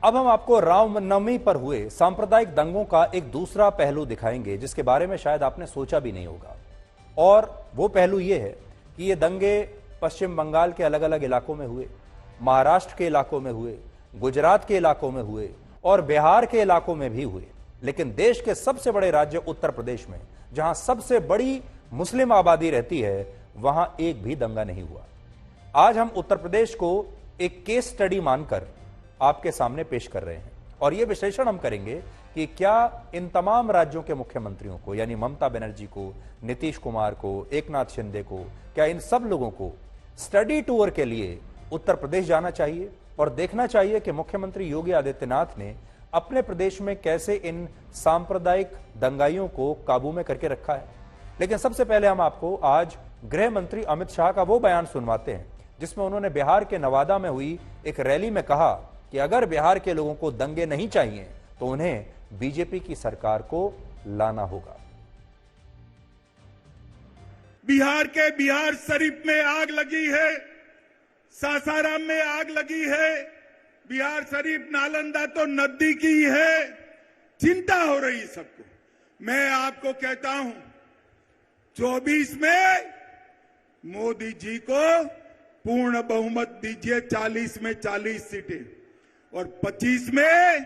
अब हम आपको रामनवमी पर हुए सांप्रदायिक दंगों का एक दूसरा पहलू दिखाएंगे जिसके बारे में शायद आपने सोचा भी नहीं होगा। और वो पहलू ये है कि ये दंगे पश्चिम बंगाल के अलग अलग इलाकों में हुए, महाराष्ट्र के इलाकों में हुए, गुजरात के इलाकों में हुए और बिहार के इलाकों में भी हुए। लेकिन देश के सबसे बड़े राज्य उत्तर प्रदेश में, जहां सबसे बड़ी मुस्लिम आबादी रहती है, वहां एक भी दंगा नहीं हुआ। आज हम उत्तर प्रदेश को एक केस स्टडी मानकर आपके सामने पेश कर रहे हैं और यह विश्लेषण हम करेंगे कि क्या इन तमाम राज्यों के मुख्यमंत्रियों को, यानी ममता बनर्जी को, नीतीश कुमार को, एकनाथ शिंदे को, क्या इन सब लोगों को स्टडी टूर के लिए उत्तर प्रदेश जाना चाहिए और देखना चाहिए कि मुख्यमंत्री योगी आदित्यनाथ ने अपने प्रदेश में कैसे इन सांप्रदायिक दंगाइयों को काबू में करके रखा है। लेकिन सबसे पहले हम आपको आज गृह मंत्री अमित शाह का वो बयान सुनवाते हैं जिसमें उन्होंने बिहार के नवादा में हुई एक रैली में कहा कि अगर बिहार के लोगों को दंगे नहीं चाहिए तो उन्हें बीजेपी की सरकार को लाना होगा। बिहार के बिहार शरीफ में आग लगी है, सासाराम में आग लगी है, बिहार शरीफ नालंदा तो नजदीक ही है, चिंता हो रही सबको। मैं आपको कहता हूं 24 में मोदी जी को पूर्ण बहुमत दीजिए, 40 में 40 सीटें, और 25 में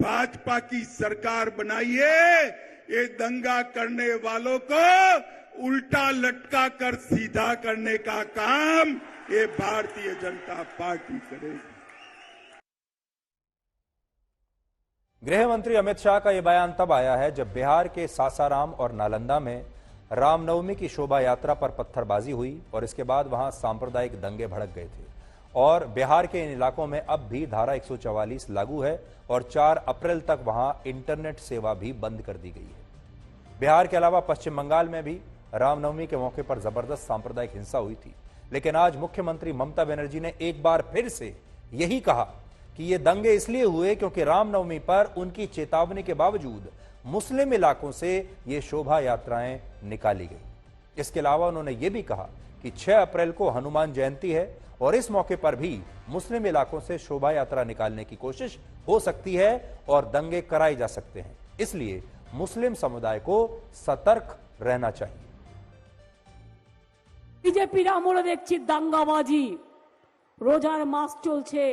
भाजपा की सरकार बनाइए। ये दंगा करने वालों को उल्टा लटका कर सीधा करने का काम ये भारतीय जनता पार्टी करेगी। गृह मंत्री अमित शाह का यह बयान तब आया है जब बिहार के सासाराम और नालंदा में रामनवमी की शोभा यात्रा पर पत्थरबाजी हुई और इसके बाद वहां सांप्रदायिक दंगे भड़क गए थे। और बिहार के इन इलाकों में अब भी धारा 144 लागू है और 4 अप्रैल तक वहां इंटरनेट सेवा भी बंद कर दी गई है। बिहार के अलावा पश्चिम बंगाल में भी रामनवमी के मौके पर जबरदस्त सांप्रदायिक हिंसा हुई थी। लेकिन आज मुख्यमंत्री ममता बनर्जी ने एक बार फिर से यही कहा कि ये दंगे इसलिए हुए क्योंकि रामनवमी पर उनकी चेतावनी के बावजूद मुस्लिम इलाकों से ये शोभा यात्राएं निकाली गई। इसके अलावा उन्होंने ये भी कहा कि 6 अप्रैल को हनुमान जयंती है और इस मौके पर भी मुस्लिम इलाकों से शोभा यात्रा निकालने की कोशिश हो सकती है और दंगे कराए जा सकते हैं। इसलिए मुस्लिम समुदाय को सतर्क रहना चाहिए। বিজেপির আমলে দেখছি দাঙ্গাবাজি, রোজার মাস চলছে,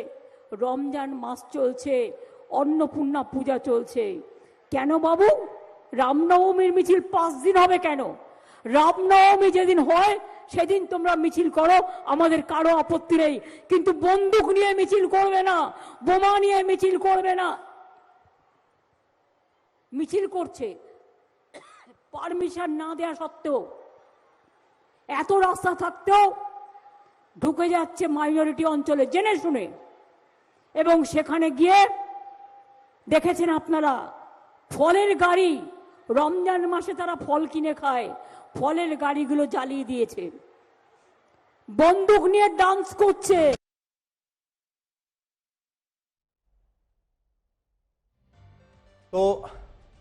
রমজান মাস চলছে, অন্নপূর্ণা পূজা চলছে। কেন বাবু রামনবমীর মিছিল 5 দিন হবে কেন? রামনবমী যেদিন হয় সেদিন তোমরা মিছিল করো, আমাদের কারো আপত্তি নেই, কিন্তু বন্দুক নিয়ে মিছিল করবে না, বোমা নিয়ে মিছিল করবে না। মিছিল করছে পারমিশন না দেওয়া সত্ত্বেও, এত রাস্তা থাকতেও ঢুকে যাচ্ছে মাইনরিটি অঞ্চলে জেনে শুনে, এবং সেখানে গিয়ে দেখেছেন আপনারা ফলের গাড়ি, রমজান মাসে তারা ফল কিনে খায়, ফলের গাড়িগুলো জ্বালিয়ে দিয়েছে, বন্দুক নিয়ে ডান্স করছে। तो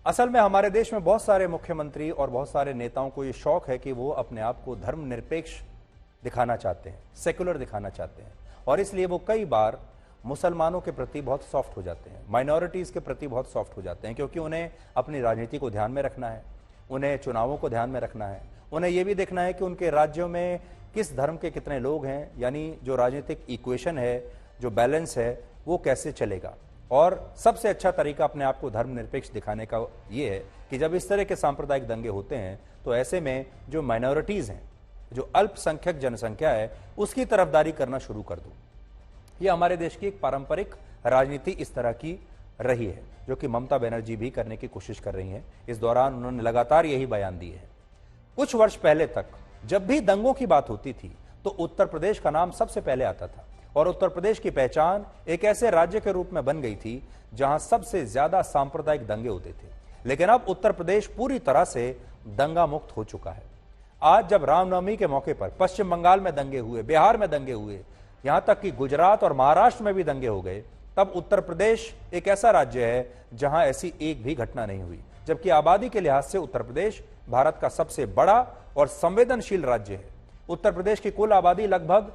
असल में हमारे देश में बहुत सारे मुख्यमंत्री और बहुत सारे नेताओं को ये शौक है कि वो अपने आप को धर्मनिरपेक्ष दिखाना चाहते हैं, सेकुलर दिखाना चाहते हैं, और इसलिए वो कई बार मुसलमानों के प्रति बहुत सॉफ्ट हो जाते हैं, माइनॉरिटीज के प्रति बहुत सॉफ्ट हो जाते हैं, क्योंकि उन्हें अपनी राजनीति को ध्यान में रखना है, उन्हें चुनावों को ध्यान में रखना है, उन्हें यह भी देखना है कि उनके राज्यों में किस धर्म के कितने लोग हैं, यानी जो राजनीतिक इक्वेशन है, जो बैलेंस है, वो कैसे चलेगा। और सबसे अच्छा तरीका अपने आप को धर्मनिरपेक्ष दिखाने का ये है कि जब इस तरह के सांप्रदायिक दंगे होते हैं तो ऐसे में जो माइनॉरिटीज हैं, जो अल्पसंख्यक जनसंख्या है, उसकी तरफदारी करना शुरू कर दो। ये हमारे देश की एक पारंपरिक राजनीति इस तरह की रही है, जो कि ममता बनर्जी भी करने की कोशिश कर रही हैं। इस दौरान उन्होंने लगातार यही बयान दिए हैं। कुछ वर्ष पहले तक जब भी दंगों की बात होती थी तो उत्तर प्रदेश का नाम सबसे पहले आता था और उत्तर प्रदेश की पहचान एक ऐसे राज्य के रूप में बन गई थी जहां सबसे ज्यादा सांप्रदायिक दंगे होते थे। लेकिन अब उत्तर प्रदेश पूरी तरह से दंगा मुक्त हो चुका है। आज जब रामनवमी के मौके पर पश्चिम बंगाल में दंगे हुए, बिहार में दंगे हुए, यहां तक कि गुजरात और महाराष्ट्र में भी दंगे हो गए, तब उत्तर प्रदेश एक ऐसा राज्य है जहां ऐसी एक भी घटना नहीं हुई। जबकि आबादी के लिहाज से उत्तर प्रदेश भारत का सबसे बड़ा और संवेदनशील राज्य है। उत्तर प्रदेश की कुल आबादी लगभग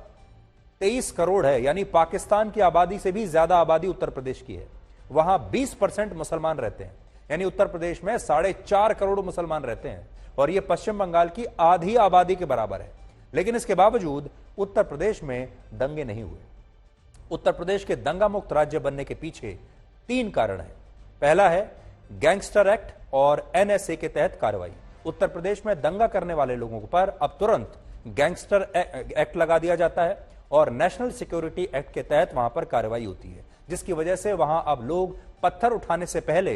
23 करोड़ है, यानी पाकिस्तान की आबादी से भी ज्यादा आबादी उत्तर प्रदेश की है। वहां 20% मुसलमान रहते हैं, यानी उत्तर प्रदेश में 4.5 करोड़ मुसलमान रहते हैं और यह पश्चिम बंगाल की आधी आबादी के बराबर है। लेकिन इसके बावजूद उत्तर प्रदेश में दंगे नहीं हुए। उत्तर प्रदेश के दंगा मुक्त राज्य बनने के पीछे 3 कारण हैं। पहला है गैंगस्टर एक्ट और एनएसए के तहत कार्रवाई। उत्तर प्रदेश में दंगा करने वाले लोगों पर अब तुरंत गैंगस्टर एक्ट लगा दिया जाता है और नेशनल सिक्योरिटी एक्ट के तहत वहां पर कार्रवाई होती है, जिसकी वजह से वहां अब लोग पत्थर उठाने से पहले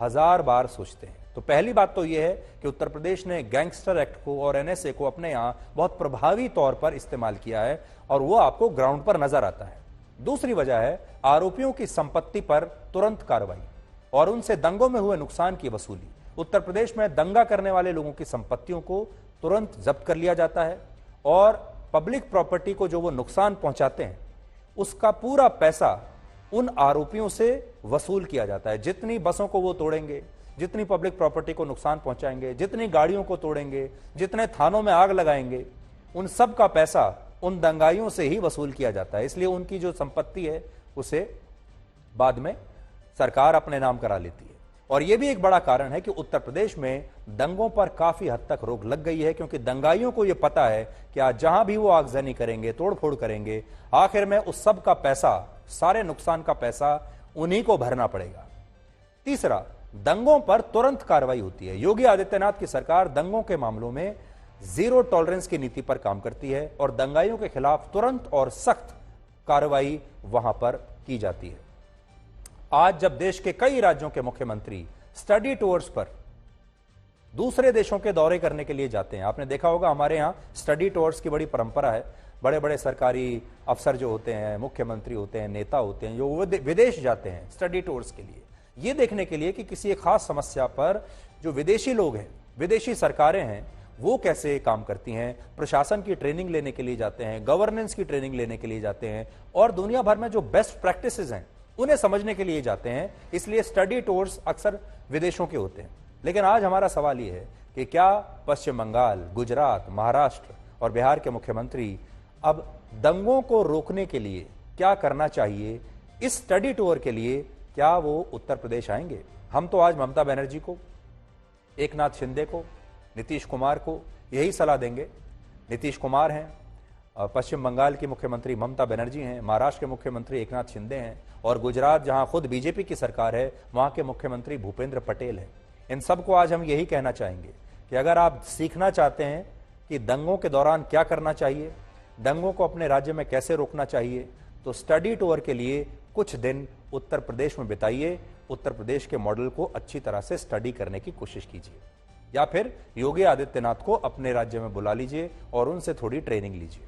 1000 बार सोचते हैं। तो पहली बात तो यह है कि उत्तर प्रदेश ने गैंगस्टर एक्ट को और एनएसए को अपने यहां बहुत प्रभावी तौर पर इस्तेमाल किया है और वो आपको ग्राउंड पर नजर आता है। दूसरी वजह है आरोपियों की संपत्ति पर तुरंत कार्रवाई और उनसे दंगों में हुए नुकसान की वसूली। उत्तर प्रदेश में दंगा करने वाले लोगों की संपत्तियों को तुरंत जब्त कर लिया जाता है और पब्लिक प्रॉपर्टी को जो वो नुकसान पहुंचाते हैं उसका पूरा पैसा उन आरोपियों से वसूल किया जाता है। जितनी बसों को वो तोड़ेंगे, जितनी पब्लिक प्रॉपर्टी को नुकसान पहुंचाएंगे, जितनी गाड़ियों को तोड़ेंगे, जितने थानों में आग लगाएंगे, उन सब का पैसा उन दंगाइयों से ही वसूल किया जाता है। इसलिए उनकी जो संपत्ति है उसे बाद में सरकार अपने नाम करा लेती है। और यह भी एक बड़ा कारण है कि उत्तर प्रदेश में दंगों पर काफी हद तक रोक लग गई है, क्योंकि दंगाइयों को यह पता है कि आज जहां भी वो आगजनी करेंगे, तोड़फोड़ करेंगे, आखिर में उस सब का पैसा, सारे नुकसान का पैसा उन्हीं को भरना पड़ेगा। तीसरा, दंगों पर तुरंत कार्रवाई होती है। योगी आदित्यनाथ की सरकार दंगों के मामलों में जीरो टॉलरेंस की नीति पर काम करती है और दंगाइयों के खिलाफ तुरंत और सख्त कार्रवाई वहां पर की जाती है। आज जब देश के कई राज्यों के मुख्यमंत्री स्टडी टूर्स पर दूसरे देशों के दौरे करने के लिए जाते हैं, आपने देखा होगा हमारे यहां स्टडी टूर्स की बड़ी परंपरा है। बड़े बड़े सरकारी अफसर जो होते हैं, मुख्यमंत्री होते हैं, नेता होते हैं, जो विदेश जाते हैं स्टडी टूर्स के लिए, यह देखने के लिए कि किसी एक खास समस्या पर जो विदेशी लोग हैं, विदेशी सरकारें हैं, वो कैसे काम करती हैं। प्रशासन की ट्रेनिंग लेने के लिए जाते हैं, गवर्नेंस की ट्रेनिंग लेने के लिए जाते हैं और दुनिया भर में जो बेस्ट प्रैक्टिसेस हैं उन्हें समझने के लिए जाते हैं। इसलिए स्टडी टूर्स अक्सर विदेशों के होते हैं। लेकिन आज हमारा सवाल यह है कि क्या पश्चिम बंगाल, गुजरात, महाराष्ट्र और बिहार के मुख्यमंत्री अब दंगों को रोकने के लिए क्या करना चाहिए, इस स्टडी टूर के लिए क्या वो उत्तर प्रदेश आएंगे? हम तो आज ममता बनर्जी को, एकनाथ शिंदे को, नीतीश कुमार को यही सलाह देंगे। नीतीश कुमार हैं, पश्चिम बंगाल की मुख्यमंत्री ममता बनर्जी हैं, महाराष्ट्र के मुख्यमंत्री एकनाथ शिंदे हैं और गुजरात जहां खुद बीजेपी की सरकार है वहां के मुख्यमंत्री भूपेंद्र पटेल हैं। इन सबको आज हम यही कहना चाहेंगे कि अगर आप सीखना चाहते हैं कि दंगों के दौरान क्या करना चाहिए, दंगों को अपने राज्य में कैसे रोकना चाहिए, तो स्टडी टूर के लिए कुछ दिन उत्तर प्रदेश में बिताइए। उत्तर प्रदेश के मॉडल को अच्छी तरह से स्टडी करने की कोशिश कीजिए या फिर योगी आदित्यनाथ को अपने राज्य में बुला लीजिए और उनसे थोड़ी ट्रेनिंग लीजिए।